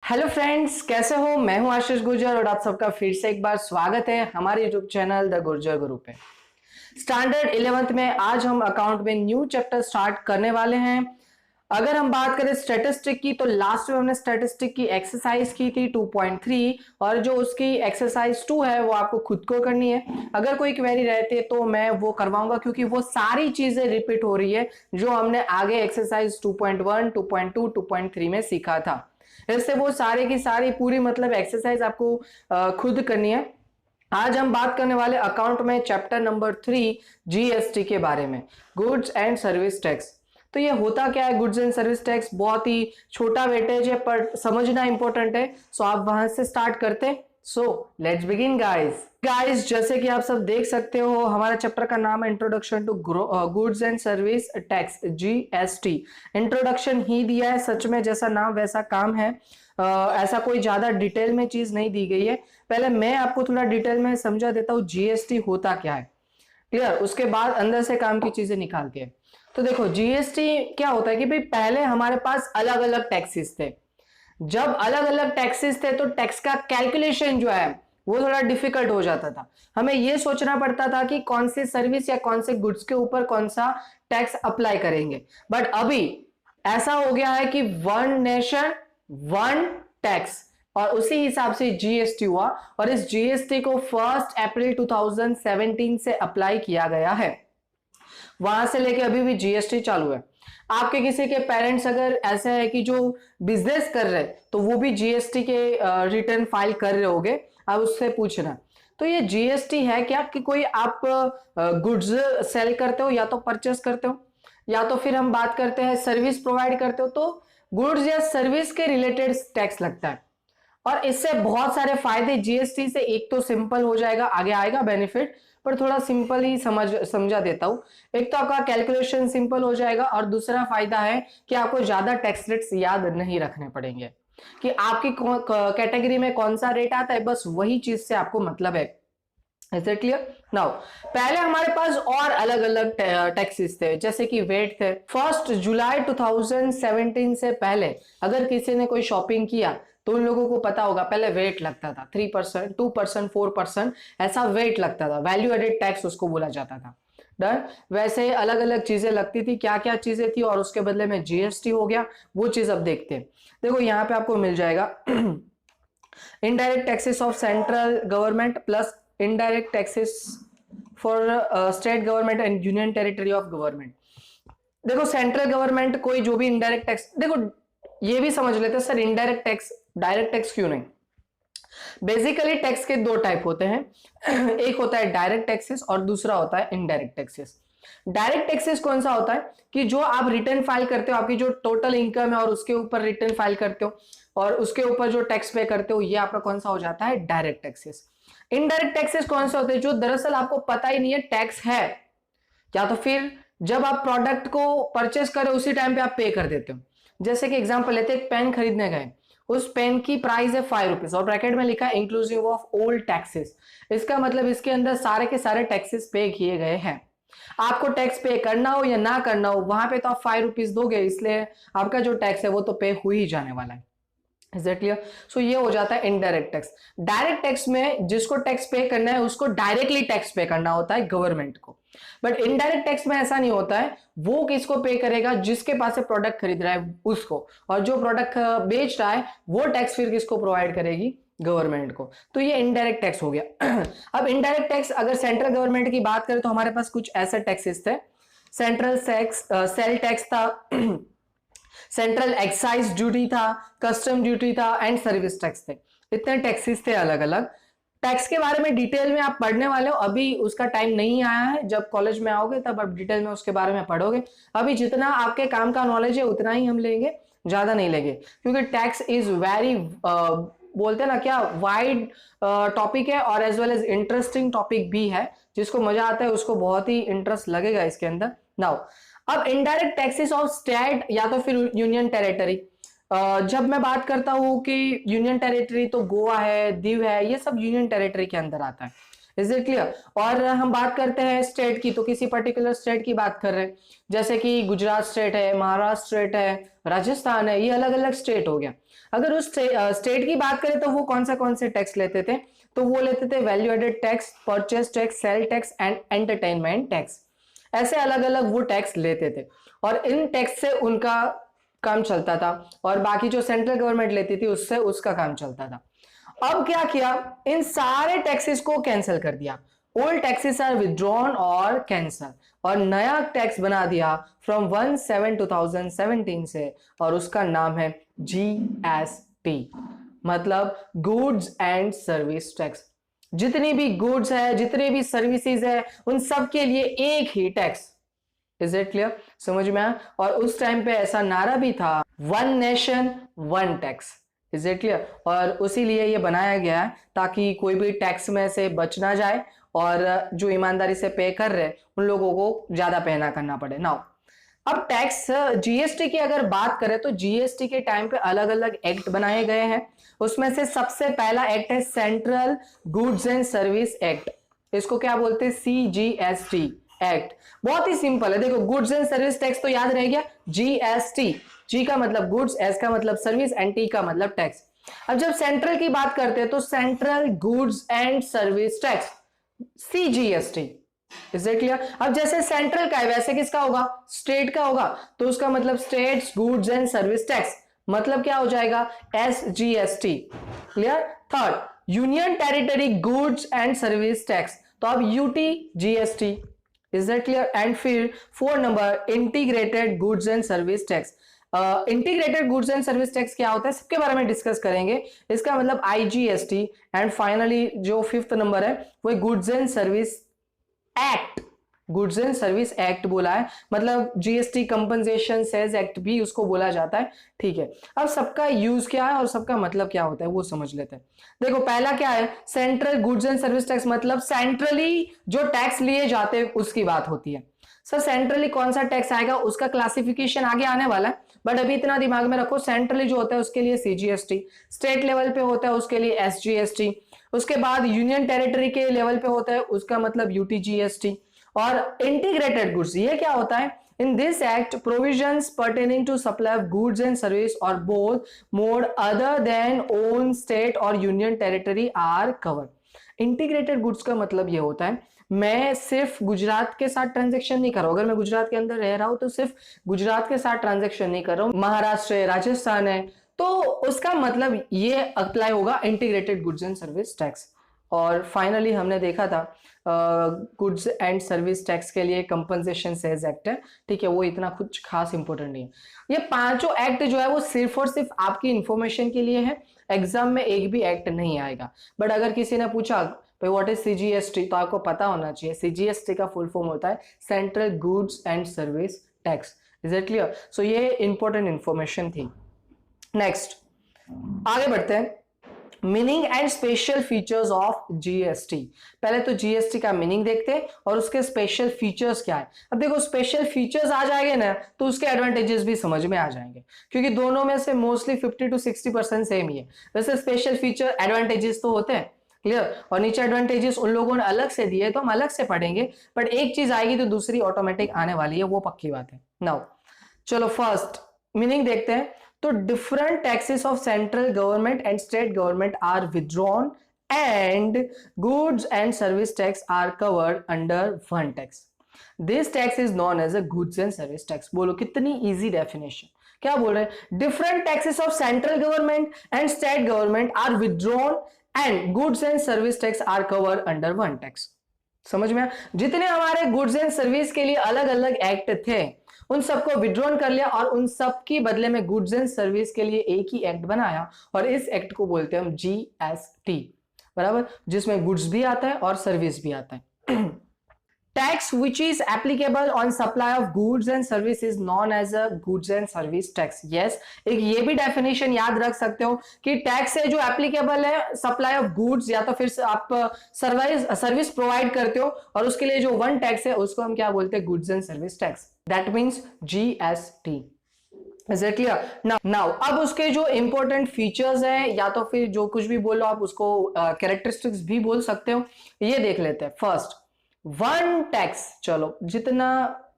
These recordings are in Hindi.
हेलो फ्रेंड्स, कैसे हो? मैं हूं आशीष गुर्जर और आप सबका फिर से एक बार स्वागत है हमारे यूट्यूब चैनल द गुर्जर गुरु पे। स्टैंडर्ड 11th में आज हम अकाउंट में न्यू चैप्टर स्टार्ट करने वाले हैं। अगर हम बात करें स्टैटिस्टिक की, तो लास्ट में हमने स्टैटिस्टिक की एक्सरसाइज की थी 2.3 और जो उसकी एक्सरसाइज 2 है वो आपको खुद को करनी है। अगर कोई क्वेरी रहती है तो मैं वो करवाऊंगा, क्योंकि वो सारी चीजें रिपीट हो रही है जो हमने आगे एक्सरसाइज 2.1, 2.2, 2.3 में सीखा था। इससे वो सारे की सारी पूरी मतलब एक्सरसाइज आपको खुद करनी है। आज हम बात करने वाले अकाउंट में चैप्टर नंबर 3 जीएसटी के बारे में, गुड्स एंड सर्विस टैक्स। तो ये होता क्या है गुड्स एंड सर्विस टैक्स? बहुत ही छोटा वेटेज है पर समझना इंपॉर्टेंट है। सो आप वहां से स्टार्ट करते। सो लेट्स बिगिन गाइस, जैसे कि आप सब देख सकते हो हमारा चैप्टर का नाम है introduction to goods and service tax, GST. Introduction ही दिया है, सच में जैसा नाम वैसा काम है। ऐसा कोई ज्यादा डिटेल में चीज नहीं दी गई है। पहले मैं आपको थोड़ा डिटेल में समझा देता हूँ जीएसटी होता क्या है, क्लियर। उसके बाद अंदर से काम की चीजें निकालते हैं। तो देखो जीएसटी क्या होता है कि भाई पहले हमारे पास अलग अलग टैक्सेस थे। जब अलग अलग टैक्सेस थे तो टैक्स का कैलकुलेशन जो है वो थोड़ा डिफिकल्ट हो जाता था। हमें यह सोचना पड़ता था कि कौन से सर्विस या कौन से गुड्स के ऊपर कौन सा टैक्स अप्लाई करेंगे। बट अभी ऐसा हो गया है कि वन नेशन वन टैक्स, और उसी हिसाब से जीएसटी हुआ। और इस जीएसटी को 1 अप्रैल 2017 से अप्लाई किया गया है। वहां से लेके अभी भी जीएसटी चालू है। आपके किसी के पेरेंट्स अगर ऐसा है कि जो बिजनेस कर रहे हैं तो वो भी जीएसटी के रिटर्न फाइल कर रहे होगे, आप उससे पूछना। तो ये जीएसटी है क्या कि कोई आप गुड्स सेल करते हो या तो परचेस करते हो, या तो फिर हम बात करते हैं सर्विस प्रोवाइड करते हो, तो गुड्स या सर्विस के रिलेटेड टैक्स लगता है। और इससे बहुत सारे फायदे जीएसटी से, एक तो सिंपल हो जाएगा, आगे आएगा बेनिफिट, पर थोड़ा सिंपल ही समझा देता हूं। एक तो आपका कैलकुलेशन सिंपल हो जाएगा, और दूसरा फायदा है कि आपको ज्यादा टैक्स रेट्स याद नहीं रखने पड़ेंगे कि आपकी कैटेगरी में कौन सा रेट आता है, बस वही चीज से आपको मतलब है। Is it clear now? पहले हमारे पास और अलग अलग टैक्सेस थे, जैसे कि वेट थे। 1 जुलाई 2017 से पहले अगर किसी ने कोई शॉपिंग किया तो उन लोगों को पता होगा पहले वेट लगता था 3%, 2%, 4%, ऐसा वेट लगता था। वैल्यू एडेड टैक्स उसको बोला जाता था। डन। वैसे अलग अलग चीजें लगती थी, क्या क्या चीजें थी, और उसके बदले में जीएसटी हो गया। वो चीज अब देखते हैं। देखो यहाँ पे आपको मिल जाएगा indirect taxes of central government plus indirect taxes for state government and union territory of government. देखो सेंट्रल गवर्नमेंट कोई जो भी इनडायरेक्ट टैक्स, देखो ये भी समझ लेते हैं sir indirect tax direct tax क्यों नहीं। बेसिकली टैक्स के दो टाइप होते हैं एक होता है डायरेक्ट टैक्सेस और दूसरा होता है इनडायरेक्ट टैक्सेस। डायरेक्ट टैक्सेस कौन सा होता है कि जो आप रिटर्न फाइल करते हो, आपकी जो टोटल इनकम है और उसके ऊपर रिटर्न फाइल करते हो और उसके ऊपर जो टैक्स पे करते हो, ये आपका कौन सा हो जाता है? Direct taxes. इनडायरेक्ट टैक्सेस कौन से होते हैं? जो दरअसल आपको पता ही नहीं है टैक्स है, या तो फिर जब आप प्रोडक्ट को परचेस करें उसी टाइम पे आप पे कर देते हो। जैसे कि एग्जांपल लेते हैं, एक पेन खरीदने गए, उस पेन की प्राइस है 5 रुपीज और ब्रैकेट में लिखा है इंक्लूसिव ऑफ ऑल टैक्सेस। इसका मतलब इसके अंदर सारे के सारे टैक्सेस पे किए गए हैं। आपको टैक्स पे करना हो या ना करना हो, वहां पे तो आप 5 रुपीज दोगे, इसलिए आपका जो टैक्स है वो तो पे हो ही जाने वाला है। Is that clear? सो ये हो जाता है इनडायरेक्ट टैक्स। डायरेक्ट टैक्स में जिसको टैक्स पे करना है उसको डायरेक्टली टैक्स पे करना होता है गवर्नमेंट को। बट इनडायरेक्ट टैक्स में ऐसा नहीं होता है। वो किसको पे करेगा? जिसके पास से प्रोडक्ट खरीद रहा है उसको, और जो प्रोडक्ट बेच रहा है वो टैक्स फिर किसको प्रोवाइड करेगी? गवर्नमेंट को। तो ये इनडायरेक्ट टैक्स हो गया अब इनडायरेक्ट टैक्स अगर सेंट्रल गवर्नमेंट की बात करें तो हमारे पास कुछ ऐसे टैक्सेस थे। सेंट्रल सेल टैक्स था सेंट्रल एक्साइज ड्यूटी था, कस्टम ड्यूटी था एंड सर्विस टैक्स थे। इतने टैक्सेस थे अलग अलग। टैक्स के बारे में डिटेल में आप पढ़ने वाले हो, अभी उसका टाइम नहीं आया है। जब कॉलेज में आओगे तब आप डिटेल में उसके बारे में पढ़ोगे। अभी जितना आपके काम का नॉलेज है उतना ही हम लेंगे, ज्यादा नहीं लेंगे, क्योंकि टैक्स इज वेरी बोलते हैं ना क्या, वाइड टॉपिक है और as well as interesting topic भी है। जिसको मजा आता है उसको बहुत ही इंटरेस्ट लगेगा इसके अंदर। नाउ अब इनडायरेक्ट टैक्सेस ऑफ स्टेट या तो फिर यूनियन टेरिटरी। जब मैं बात करता हूं कि यूनियन टेरिटरी, तो गोवा है, दीव है, ये सब यूनियन टेरिटरी के अंदर आता है। Is it clear? और हम बात करते हैं स्टेट की, तो किसी पर्टिकुलर स्टेट की बात कर रहे हैं, जैसे कि गुजरात स्टेट है, महाराष्ट्र स्टेट है, राजस्थान है, ये अलग अलग स्टेट हो गया। अगर उस स्टेट की बात करें तो वो कौन से टैक्स लेते थे, तो वो लेते थे value added tax, purchase tax, sale tax and entertainment tax. ऐसे अलग अलग वो टैक्स लेते थे और इन टैक्स से उनका काम चलता था और बाकी जो सेंट्रल गवर्नमेंट लेती थी उससे उसका काम चलता था। अब क्या किया, इन सारे टैक्सेस को कैंसिल कर दिया। ओल्ड टैक्सेस आर विथड्रॉन और कैंसल और नया टैक्स बना दिया फ्रॉम 1/7/2017 से और उसका नाम है जीएसटी, मतलब गुड्स एंड सर्विस टैक्स। जितनी भी गुड्स है, जितने भी सर्विसेज है, उन सब के लिए एक ही टैक्स। Is it clear? समझ में आया? और उस टाइम पे ऐसा नारा भी था, one nation one tax. Is it clear? और उसी लिए ये बनाया गया है ताकि कोई भी टैक्स में से बच ना जाए और जो ईमानदारी से पे कर रहे उन लोगों को ज्यादा पे ना करना पड़े। नाउ अब टैक्स जीएसटी की अगर बात करें तो जीएसटी के टाइम पे अलग अलग एक्ट बनाए गए हैं। उसमें से सबसे पहला एक्ट है central goods and service act. इसको क्या बोलते हैं? CGST act. बहुत ही सिंपल है, देखो गुड्स एंड सर्विस टैक्स तो याद रह गया, जीएसटी। जी का मतलब गुड्स, एस का मतलब सर्विस एंड टी का मतलब टैक्स। अब जब सेंट्रल की बात करते हैं तो central goods and service tax, CGST. Is it clear? अब जैसे सेंट्रल का है वैसे किसका होगा? स्टेट का होगा, तो उसका मतलब states goods and service tax, मतलब क्या हो जाएगा? SGST. Clear? Third, union territory goods and service tax, तो अब UT GST. Is that clear? And फिर 4 number, integrated goods and service tax. Integrated goods and service tax क्या होता है सबके बारे में डिस्कस करेंगे, इसका मतलब आईजीएसटी। एंड फाइनली जो 5th नंबर है वो goods and service act. Goods and service act बोला है, मतलब जीएसटी कंपनसेशन सेज एक्ट भी उसको बोला जाता है। ठीक है, अब सबका यूज क्या है और सबका मतलब क्या होता है वो समझ लेते हैं। देखो पहला क्या है, central goods and service tax, मतलब सेंट्रली जो टैक्स लिए जाते हैं उसकी बात होती है। सर सेंट्रली कौन सा टैक्स आएगा उसका क्लासिफिकेशन आगे आने वाला है, बट अभी इतना दिमाग में रखो, सेंट्रली जो होता है उसके लिए सीजीएसटी, स्टेट लेवल पे होता है उसके लिए एसजीएसटी, उसके बाद यूनियन टेरिटरी के लेवल पे होता है उसका मतलब यूटीजीएसटी। और इंटीग्रेटेड गुड्स ये क्या होता है? In this act provisions pertaining to supply of goods and service और both mode other than own state और union territory are covered. Integrated goods का मतलब ये होता है मैं सिर्फ गुजरात के साथ ट्रांजैक्शन नहीं कर रहा हूं, अगर मैं गुजरात के अंदर रह रहा हूं तो सिर्फ गुजरात के साथ ट्रांजैक्शन नहीं कर रहा हूं, महाराष्ट्र है, राजस्थान है, तो उसका मतलब ये अप्लाई होगा integrated goods and service tax. और फाइनली हमने देखा था गुड्स एंड सर्विस टैक्स के लिए कंपनसेशन सेज एक्ट है। ठीक है, वो इतना कुछ खास इंपॉर्टेंट नहीं है। ये पांचों एक्ट जो है वो सिर्फ और सिर्फ आपकी इंफॉर्मेशन के लिए है, एग्जाम में एक भी एक्ट नहीं आएगा। बट अगर किसी ने पूछा भाई व्हाट इज सीजीएसटी, तो आपको पता होना चाहिए सीजीएसटी का फुल फॉर्म होता है central goods and service tax. Is it clear? So ये इंपॉर्टेंट इंफॉर्मेशन थी। नेक्स्ट आगे बढ़ते हैं, meaning and special features of GST. पहले तो जीएसटी का मीनिंग देखते हैं और उसके स्पेशल फीचर्स क्या है। अब देखो स्पेशल फीचर्स आ जाएंगे ना तो उसके एडवांटेजेस भी समझ में आ जाएंगे, क्योंकि दोनों में से मोस्टली 50 to 60% सेम ही है। वैसे स्पेशल फीचर एडवांटेजेस तो होते हैं, क्लियर, और नीचे एडवांटेजेस उन लोगों ने अलग से दिए तो हम अलग से पढ़ेंगे, बट एक चीज आएगी तो दूसरी ऑटोमेटिक आने वाली है, वो पक्की बात है। नाउ चलो फर्स्ट मीनिंग देखते हैं। तो different taxes of central government and state government are withdrawn and goods and service tax are covered under one tax. This tax is known as a goods and service tax. बोलो कितनी इजी डेफिनेशन, क्या बोल रहे हैं? Different taxes of central government and state government are withdrawn and goods and service tax are covered under one tax. समझ में? जितने हमारे गुड्स एंड सर्विस के लिए अलग अलग एक्ट थे उन सबको विड्रॉन कर लिया और उन सब के बदले में गुड्स एंड सर्विस के लिए एक ही एक्ट बनाया और इस एक्ट को बोलते हैं हम जीएसटी, बराबर, जिसमें गुड्स भी आता है और सर्विस भी आता है। Tax which is applicable on supply of goods and service is known as a goods and service tax. Yes, एक ये भी डेफिनेशन याद रख सकते हो कि टैक्स है जो एप्लीकेबल है सप्लाई ऑफ गुड्स या तो फिर आप सर्विस प्रोवाइड करते हो और उसके लिए जो वन टैक्स है उसको हम क्या बोलते हैं? Goods and service tax. That means GST. Is it clear? Now अब उसके जो इंपॉर्टेंट फीचर्स है या तो फिर जो कुछ भी बोलो आप उसको कैरेक्टरिस्टिक्स भी बोल सकते हो, ये देख लेते हैं। फर्स्ट वन टैक्स, चलो जितना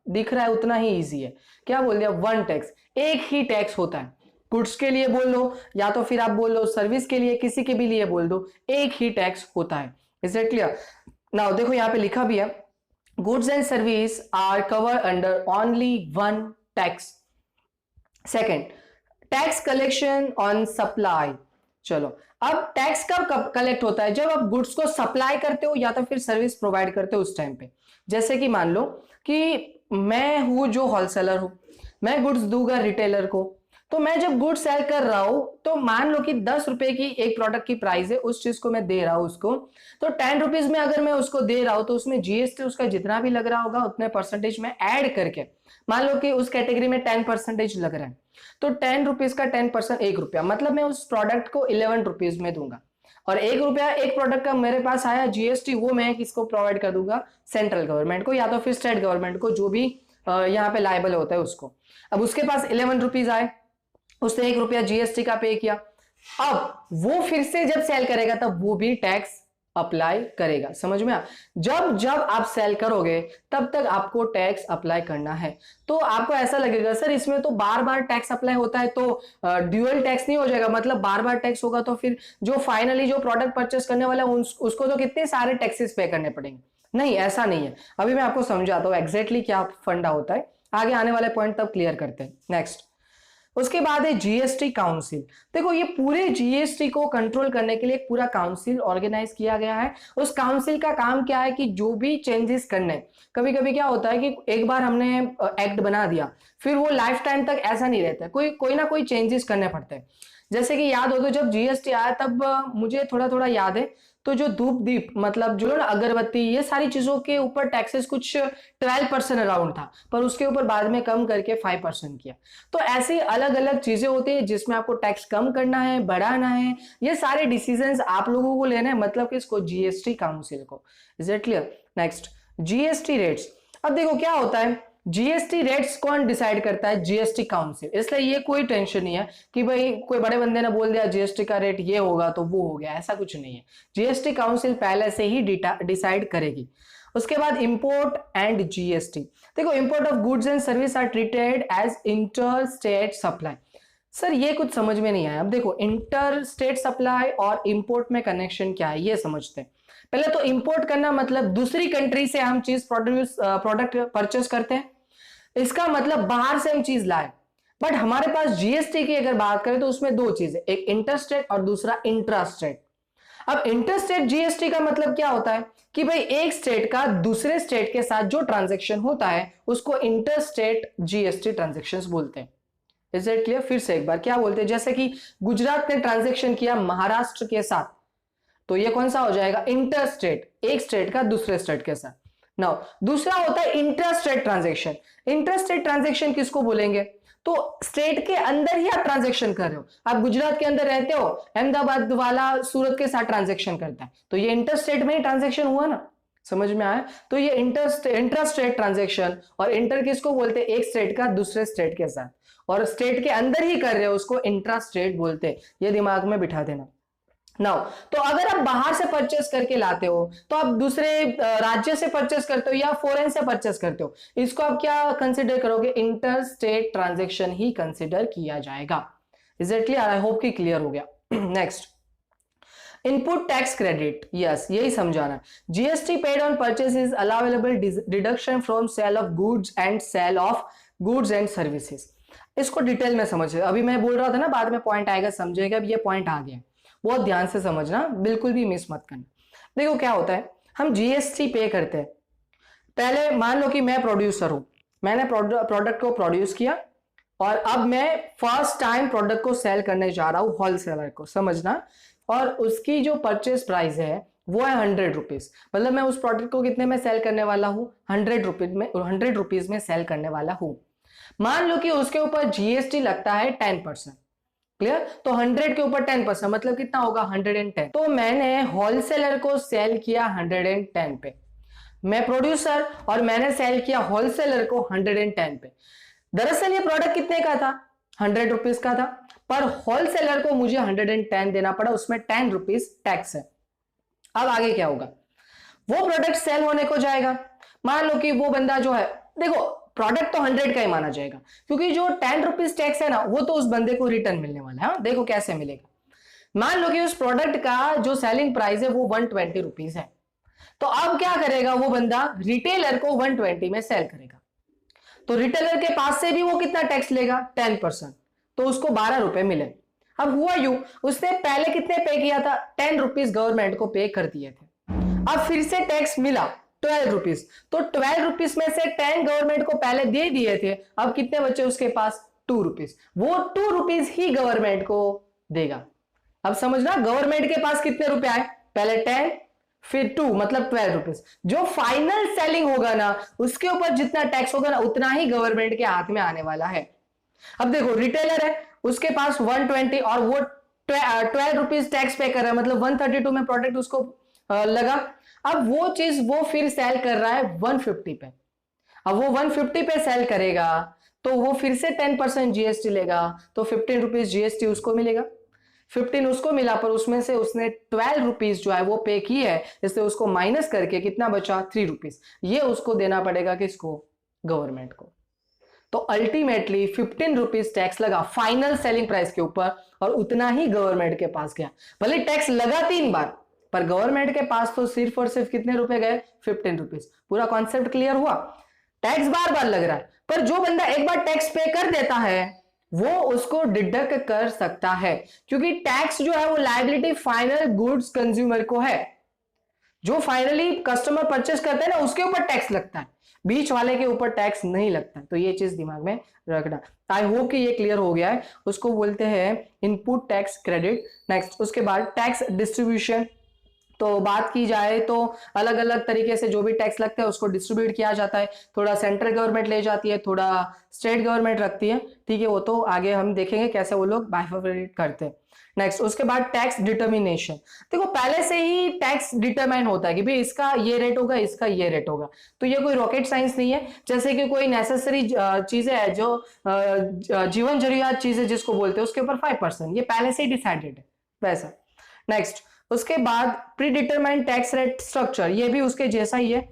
दिख रहा है उतना ही इजी है। क्या बोल दिया? वन टैक्स, एक ही टैक्स होता है। गुड्स के लिए बोल लो या तो फिर आप बोल लो सर्विस के लिए, किसी के भी लिए बोल दो, एक ही टैक्स होता है। Is it clear? नाउ देखो यहाँ पे लिखा भी है, goods and service are cover under only one tax. Second, tax collection on supply. चलो, अब टैक्स कब कलेक्ट होता है? जब आप गुड्स को सप्लाई करते हो या तो फिर सर्विस प्रोवाइड करते हो उस टाइम पे। जैसे कि मान लो कि मैं हूं जो होलसेलर हूं, मैं गुड्स दूंगा रिटेलर को, तो मैं जब गुड्स सेल कर रहा हूं तो मान लो कि 10 रुपए की एक प्रोडक्ट की प्राइस है, उस चीज को मैं दे रहा हूं उसको, तो 10 रुपीज में अगर मैं उसको दे रहा हूं तो उसमें जीएसटी उसका जितना भी लग रहा होगा उतने परसेंटेज में ऐड करके, मान लो कि उस कैटेगरी में 10% लग रहा है, तो 10 रुपीज का 10% 1 रुपया, मतलब मैं उस प्रोडक्ट को 11 रुपीज में दूंगा। और 1 रुपया एक प्रोडक्ट का मेरे पास आया जीएसटी, वो मैं किसको प्रोवाइड कर दूंगा? सेंट्रल गवर्नमेंट को या तो फिर स्टेट गवर्नमेंट को, जो भी यहाँ पे लायबल होता है उसको। अब उसके पास 11 रुपीज आए, उसने 1 रुपया जीएसटी का पे किया, अब वो फिर से जब सेल करेगा तब वो भी टैक्स अप्लाई करेगा। समझ में आ? जब जब आप सेल करोगे तब तक आपको टैक्स अप्लाई करना है। तो आपको ऐसा लगेगा सर इसमें तो बार बार टैक्स अप्लाई होता है, तो ड्यूअल टैक्स नहीं हो जाएगा? मतलब बार बार टैक्स होगा तो फिर जो फाइनली जो प्रोडक्ट परचेस करने वाला है उसको तो कितने सारे टैक्सेस पे करने पड़ेंगे। नहीं, ऐसा नहीं है। अभी मैं आपको समझाता हूं एग्जैक्टली क्या फंडा होता है, आगे आने वाले पॉइंट तब क्लियर करते हैं। नेक्स्ट, उसके बाद है जीएसटी काउंसिल। देखो ये पूरे जीएसटी को कंट्रोल करने के लिए एक पूरा काउंसिल ऑर्गेनाइज किया गया है। उस काउंसिल का काम क्या है कि जो भी चेंजेस करने, कभी कभी क्या होता है कि एक बार हमने एक्ट बना दिया फिर वो लाइफ टाइम तक ऐसा नहीं रहता, कोई ना कोई चेंजेस करने पड़ते हैं। जैसे कि याद हो तो जब जीएसटी आया तब मुझे थोड़ा थोड़ा याद है, तो जो धूप दीप मतलब जो ना अगरबत्ती, ये सारी चीजों के ऊपर टैक्सेस कुछ 12% अराउंड था, पर उसके ऊपर बाद में कम करके 5% किया। तो ऐसी अलग अलग चीजें होती है जिसमें आपको टैक्स कम करना है, बढ़ाना है, ये सारे डिसीजंस आप लोगों को लेना है, मतलब कि इसको जीएसटी काउंसिल को। Is it clear? Next, GST rates. अब देखो क्या होता है, जीएसटी रेट्स कौन डिसाइड करता है? GST council. इसलिए ये कोई टेंशन नहीं है कि भाई कोई बड़े बंदे ने बोल दिया जीएसटी का रेट ये होगा तो वो हो गया, ऐसा कुछ नहीं है। जीएसटी काउंसिल पहले से ही डिसाइड करेगी। उसके बाद इंपोर्ट एंड जीएसटी। देखो, import of goods and service are treated as inter state supply. Sir ये कुछ समझ में नहीं आया। अब देखो, इंटर स्टेट सप्लाई और इंपोर्ट में कनेक्शन क्या है ये समझते हैं। पहले तो इंपोर्ट करना मतलब दूसरी कंट्री से हम चीज प्रोडक्ट परचेस करते हैं, इसका मतलब बाहर से हम चीज लाए। बट हमारे पास जीएसटी की अगर बात करें तो उसमें दो चीजें, एक इंटरस्टेट और दूसरा इंट्रास्टेट। अब इंटरस्टेट जीएसटी का मतलब क्या होता है कि भाई एक स्टेट का दूसरे स्टेट के साथ जो ट्रांजैक्शन होता है उसको इंटरस्टेट जीएसटी ट्रांजैक्शंस बोलते हैं। Is it clear? फिर से एक बार, क्या बोलते हैं? जैसे कि गुजरात ने ट्रांजैक्शन किया महाराष्ट्र के साथ, तो ये कौन सा हो जाएगा? इंटरस्टेट, एक स्टेट का दूसरे स्टेट के साथ। नाउ दूसरा होता है इंट्रास्टेट ट्रांजैक्शन। इंट्रास्टेट ट्रांजैक्शन किसको बोलेंगे? तो स्टेट के अंदर ही आप ट्रांजैक्शन कर रहे हो, आप गुजरात के अंदर रहते हो, अहमदाबाद वाला सूरत के साथ ट्रांजैक्शन करता है, तो ये इंटरस्टेट में ही ट्रांजैक्शन हुआ ना। समझ में आया? तो ये इंट्रास्टेट ट्रांजैक्शन, और इंटर किसको बोलते हैं? एक स्टेट का दूसरे स्टेट के साथ, और स्टेट के अंदर ही कर रहे हो उसको इंट्रास्टेट बोलते हैं। ये दिमाग में बिठा देना। नाउ, तो अगर आप बाहर से परचेस करके लाते हो तो आप दूसरे राज्य से परचेस करते हो या फॉरेन से परचेस करते हो, इसको आप क्या कंसीडर करोगे? इंटर स्टेट ट्रांजैक्शन ही कंसीडर किया जाएगा। Is it clear? I hope कि क्लियर हो गया। Next, input tax credit. Yes, यही समझाना। GST paid on purchase is allowable deduction from sale of goods and sale of goods and services. इसको डिटेल में समझे, अभी मैं बोल रहा था ना बाद में पॉइंट आएगा समझेगा, अब ये पॉइंट आ गया, बहुत ध्यान से समझना, बिल्कुल भी मिस मत करना। देखो क्या होता है, हम जीएसटी पे करते हैं। पहले मान लो कि मैं प्रोड्यूसर हूं, मैंने प्रोडक्ट को प्रोड्यूस किया और अब मैं फर्स्ट टाइम प्रोडक्ट को सेल करने जा रहा हूं होलसेलर को, समझना। और उसकी जो परचेस प्राइस है वो है 100 रुपीज, मतलब मैं उस प्रोडक्ट को कितने में सेल करने वाला हूं? 100 रुपीज में सेल करने वाला हूं। मान लो कि उसके ऊपर जीएसटी लगता है 10%। क्लियर? तो 100 के ऊपर 10% मतलब कितना होगा? 110। तो मैंने होलसेलर को सेल किया 110 पे, मैं प्रोड्यूसर और मैंने सेल किया होलसेलर को 110 पे। दरअसल ये प्रोडक्ट कितने का था? 100 रुपीज का था, पर होलसेलर को मुझे 110 देना पड़ा, उसमें 10 रुपीज टैक्स है। अब आगे क्या होगा? वो प्रोडक्ट सेल होने को जाएगा। मान लो कि वो बंदा जो है, देखो प्रोडक्ट तो 100 का ही माना जाएगा, क्योंकि जो 10 रुपीज टैक्स है ना वो तो उस बंदे को रिटर्न मिलने वाला है। देखो कैसे मिलेगा, मान लो कि उस प्रोडक्ट का जो सेलिंग प्राइस है वो 120 रुपीज है, तो अब क्या करेगा वो बंदा, रिटेलर को 120 में सेल करेगा, तो रिटेलर के पास से भी वो कितना टैक्स लेगा, 10%, तो उसको 12 रुपए मिले। अब हुआ यूं, उसने पहले कितने पे किया था, 10 रुपीज गवर्नमेंट को पे कर दिए थे, अब फिर से टैक्स मिला 12 रुपीज, तो 12 रुपीज में से 10 गवर्नमेंट को पहले दे दिए थे, अब कितने बचे उसके पास, 2 रुपीज, वो 2 रुपीज ही गवर्नमेंट को देगा। अब समझना, गवर्नमेंट के पास कितने रुपए आए, पहले 10 फिर 2, मतलब 12 रुपीज, जो फाइनल सेलिंग होगा ना उसके ऊपर जितना टैक्स होगा ना उतना ही गवर्नमेंट के हाथ में आने वाला है। अब देखो रिटेलर है, उसके पास 120 और वो 12 रुपीज टैक्स पे कर रहा है, मतलब 132 में प्रोडक्ट उसको लगा। अब वो चीज वो फिर सेल कर रहा है 150 पे, अब वो 150 पे सेल करेगा तो वो फिर से 10% जीएसटी लेगा, तो 15 रुपीज जीएसटी उसको मिलेगा, 15 उसको मिला, पर उसमें से उसने 12 रुपीज जो है वो पे की है, इसलिए उसको माइनस करके कितना बचा, 3 रुपीज, ये उसको देना पड़ेगा किसको, गवर्नमेंट को। तो अल्टीमेटली 15 रुपीज टैक्स लगा फाइनल सेलिंग प्राइस के ऊपर, और उतना ही गवर्नमेंट के पास गया। भले टैक्स लगा 3 बार, पर गवर्नमेंट के पास तो सिर्फ और सिर्फ कितने रुपए गए, 15 रुपीज। पूरा कॉन्सेप्ट क्लियर हुआ, टैक्स बार बार लग रहा है, पर जो बंदा एक बार टैक्स पे कर देता है वो उसको डिडक्ट कर सकता है, क्योंकि टैक्स जो है वो लायबिलिटी फाइनल गुड्स कंज्यूमर को है, जो फाइनली कस्टमर परचेस करते हैं ना उसके ऊपर टैक्स लगता है, बीच वाले के ऊपर टैक्स नहीं लगता है। तो ये चीज दिमाग में रखना। आई होप कि ये क्लियर हो गया है। उसको बोलते हैं इनपुट टैक्स क्रेडिट। नेक्स्ट उसके बाद टैक्स डिस्ट्रीब्यूशन। तो बात की जाए तो अलग अलग तरीके से जो भी टैक्स लगता है उसको डिस्ट्रीब्यूट किया जाता है, थोड़ा सेंट्रल गवर्नमेंट ले जाती है, थोड़ा स्टेट गवर्नमेंट रखती है, ठीक है, वो तो आगे हम देखेंगे कैसे वो लोग बाइफरकेट करते हैं। नेक्स्ट उसके बाद टैक्स डिटर्मिनेशन। देखो पहले से ही टैक्स डिटरमाइन होता है कि भाई इसका ये रेट होगा, इसका ये रेट होगा, तो ये कोई रॉकेट साइंस नहीं है। जैसे कि कोई नेसेसरी चीजें है जो जीवन जरूरियात चीजें जिसको बोलते हैं उसके ऊपर 5%, ये पहले से ही डिसाइडेड है वैसा। नेक्स्ट उसके बाद pre determined tax rate structure, ये भी उसके जैसा ही है।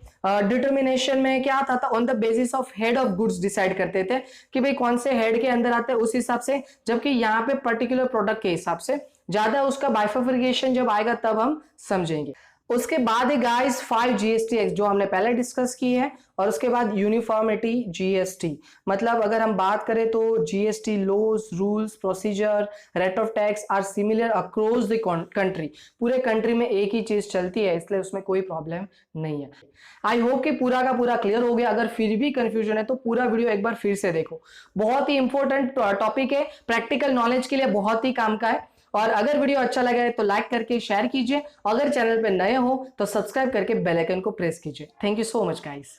डिटर्मिनेशन में क्या आता था, on the basis of head of goods decide करते थे कि भाई कौन से हेड के अंदर आते हैं उस हिसाब से, जबकि यहाँ पे पर्टिकुलर प्रोडक्ट के हिसाब से ज्यादा उसका बाइफरकेशन जब आएगा तब हम समझेंगे। उसके बाद है गाइस 5 जीएसटी एक्ट जो हमने पहले डिस्कस की है, और उसके बाद यूनिफॉर्मिटी जीएसटी, मतलब अगर हम बात करें तो GST laws rules procedure rate of tax are similar across the country, पूरे कंट्री में एक ही चीज चलती है, इसलिए उसमें कोई प्रॉब्लम नहीं है। आई होप कि पूरा का पूरा क्लियर हो गया। अगर फिर भी कंफ्यूजन है तो पूरा वीडियो एक बार फिर से देखो, बहुत ही इंपॉर्टेंट टॉपिक है, प्रैक्टिकल नॉलेज के लिए बहुत ही काम का है। और अगर वीडियो अच्छा लगे तो लाइक करके शेयर कीजिए, अगर चैनल पे नए हो तो सब्सक्राइब करके बेल आइकन को प्रेस कीजिए। Thank you so much guys.